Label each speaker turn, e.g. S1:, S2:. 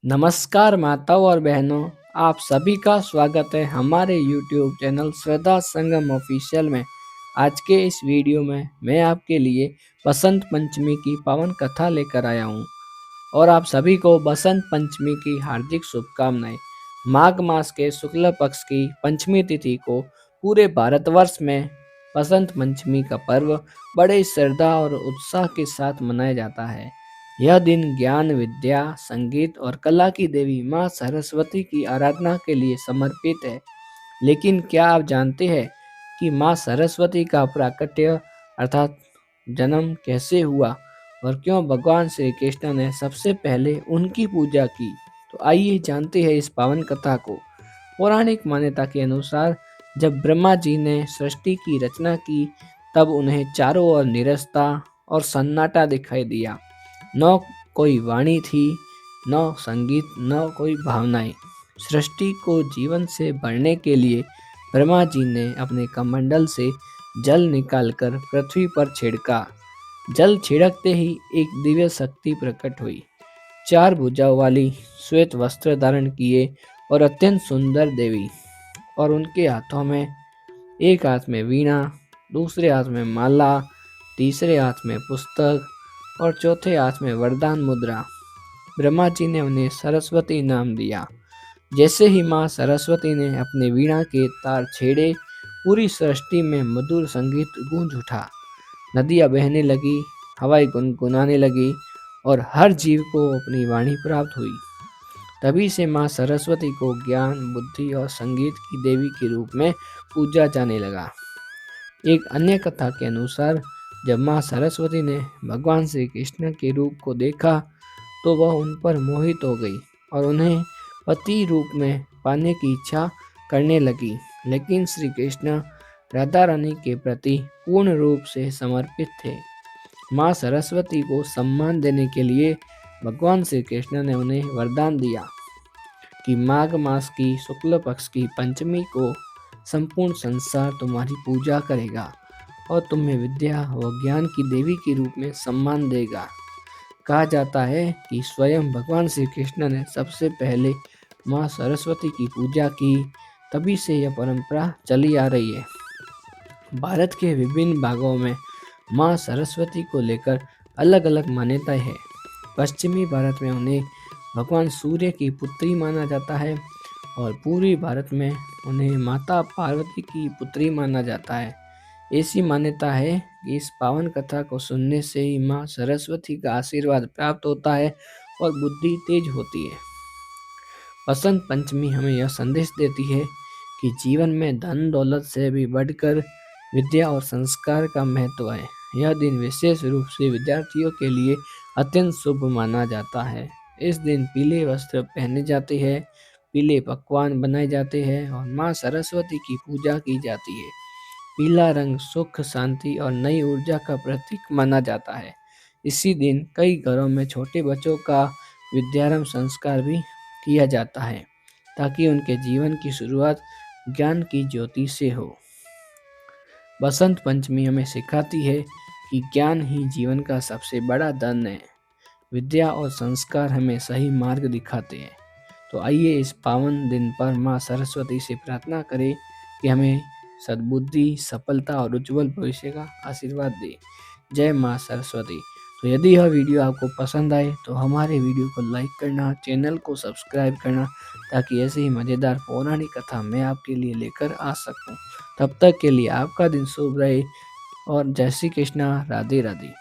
S1: नमस्कार माताओं और बहनों, आप सभी का स्वागत है हमारे YouTube चैनल श्रद्धा संगम ऑफिशियल में। आज के इस वीडियो में मैं आपके लिए बसंत पंचमी की पावन कथा लेकर आया हूँ और आप सभी को बसंत पंचमी की हार्दिक शुभकामनाएं। माघ मास के शुक्ल पक्ष की पंचमी तिथि को पूरे भारतवर्ष में बसंत पंचमी का पर्व बड़े श्रद्धा और उत्साह के साथ मनाया जाता है। यह दिन ज्ञान, विद्या, संगीत और कला की देवी माँ सरस्वती की आराधना के लिए समर्पित है। लेकिन क्या आप जानते हैं कि माँ सरस्वती का प्राकट्य अर्थात जन्म कैसे हुआ और क्यों भगवान श्री कृष्ण ने सबसे पहले उनकी पूजा की? तो आइए जानते हैं इस पावन कथा को। पौराणिक मान्यता के अनुसार जब ब्रह्मा जी ने सृष्टि की रचना की, तब उन्हें चारों ओर नीरसता और सन्नाटा दिखाई दिया। न कोई वाणी थी, न संगीत, न कोई भावनाएं। सृष्टि को जीवन से भरने के लिए ब्रह्मा जी ने अपने कमंडल से जल निकालकर पृथ्वी पर छिड़का। जल छिड़कते ही एक दिव्य शक्ति प्रकट हुई। चार भुजाओं वाली श्वेत वस्त्र धारण किए और अत्यंत सुंदर देवी, और उनके हाथों में एक हाथ में वीणा, दूसरे हाथ में माला, तीसरे हाथ में पुस्तक और चौथे हाथ में वरदान मुद्रा। ब्रह्मा जी ने उन्हें सरस्वती नाम दिया। जैसे ही माँ सरस्वती ने अपने वीणा के तार छेड़े, पूरी सृष्टि में मधुर संगीत गूंज उठा। नदियाँ बहने लगी, हवाएं गुनगुनाने लगी और हर जीव को अपनी वाणी प्राप्त हुई। तभी से माँ सरस्वती को ज्ञान, बुद्धि और संगीत की देवी के रूप में पूजा जाने लगा। एक अन्य कथा के अनुसार जब माँ सरस्वती ने भगवान श्री कृष्ण के रूप को देखा, तो वह उन पर मोहित हो गई और उन्हें पति रूप में पाने की इच्छा करने लगी। लेकिन श्री कृष्ण राधा रानी के प्रति पूर्ण रूप से समर्पित थे। माँ सरस्वती को सम्मान देने के लिए भगवान श्री कृष्ण ने उन्हें वरदान दिया कि माघ मास की शुक्ल पक्ष की पंचमी को संपूर्ण संसार तुम्हारी पूजा करेगा और तुम्हें विद्या व ज्ञान की देवी के रूप में सम्मान देगा। कहा जाता है कि स्वयं भगवान श्री कृष्ण ने सबसे पहले माँ सरस्वती की पूजा की, तभी से यह परंपरा चली आ रही है। भारत के विभिन्न भागों में माँ सरस्वती को लेकर अलग अलग मान्यताएं हैं। पश्चिमी भारत में उन्हें भगवान सूर्य की पुत्री माना जाता है और पूर्वी भारत में उन्हें माता पार्वती की पुत्री माना जाता है। ऐसी मान्यता है कि इस पावन कथा को सुनने से ही माँ सरस्वती का आशीर्वाद प्राप्त होता है और बुद्धि तेज होती है। बसंत पंचमी हमें यह संदेश देती है कि जीवन में धन दौलत से भी बढ़कर विद्या और संस्कार का महत्व है। यह दिन विशेष रूप से विद्यार्थियों के लिए अत्यंत शुभ माना जाता है। इस दिन पीले वस्त्र पहने जाते हैं, पीले पकवान बनाए जाते हैं और माँ सरस्वती की पूजा की जाती है। पीला रंग सुख, शांति और नई ऊर्जा का प्रतीक माना जाता है। इसी दिन कई घरों में छोटे बच्चों का विद्यारंभ संस्कार भी किया जाता है, ताकि उनके जीवन की शुरुआत ज्ञान की ज्योति से हो। बसंत पंचमी हमें सिखाती है कि ज्ञान ही जीवन का सबसे बड़ा धन है। विद्या और संस्कार हमें सही मार्ग दिखाते हैं। तो आइए इस पावन दिन पर माँ सरस्वती से प्रार्थना करें कि हमें सद्बुद्धि, सफलता और उज्जवल भविष्य का आशीर्वाद दे। जय माँ सरस्वती। तो यदि यह वीडियो आपको पसंद आए तो हमारे वीडियो को लाइक करना, चैनल को सब्सक्राइब करना, ताकि ऐसे ही मज़ेदार पौराणिक कथा मैं आपके लिए लेकर आ सकूं। तब तक के लिए आपका दिन शुभ रहे और जय श्री कृष्णा। राधे राधे।